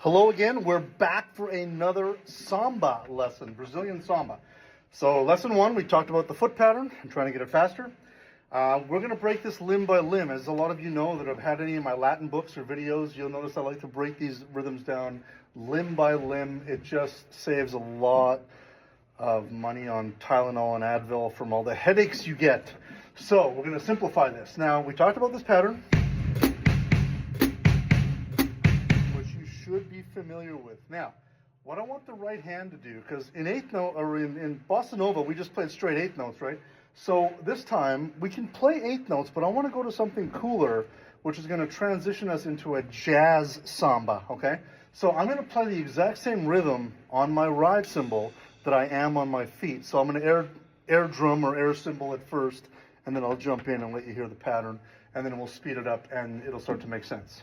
Hello again. We're back for another Samba lesson, Brazilian Samba. So lesson one, we talked about the foot pattern and trying to get it faster. We're going to break this limb by limb. As a lot of you know that have had any of my Latin books or videos, you'll notice I like to break these rhythms down limb by limb. It just saves a lot of money on Tylenol and Advil from all the headaches you get. So we're going to simplify this. Now, we talked about this pattern, should be familiar with. Now, what I want the right hand to do, because in eighth note or in bossa nova, we just played straight eighth notes, right? So this time we can play eighth notes, but I want to go to something cooler, which is going to transition us into a jazz samba. Okay, so I'm going to play the exact same rhythm on my ride cymbal that I am on my feet. So I'm going to air drum or air cymbal at first, and then I'll jump in and let you hear the pattern, and then we'll speed it up and it'll start to make sense.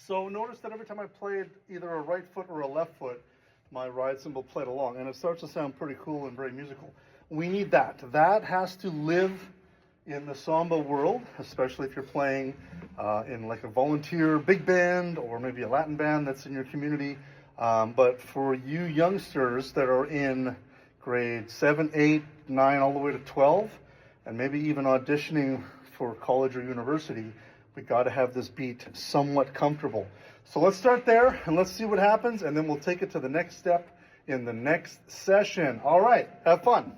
So notice that every time I played either a right foot or a left foot, my ride cymbal played along, and it starts to sound pretty cool and very musical. We need that. That has to live in the samba world, especially if you're playing in like a volunteer big band or maybe a Latin band that's in your community. But for you youngsters that are in grade 7, 8, 9, all the way to 12, and maybe even auditioning for college or university, we got to have this beat somewhat comfortable. So let's start there and let's see what happens, and then we'll take it to the next step in the next session. All right, have fun.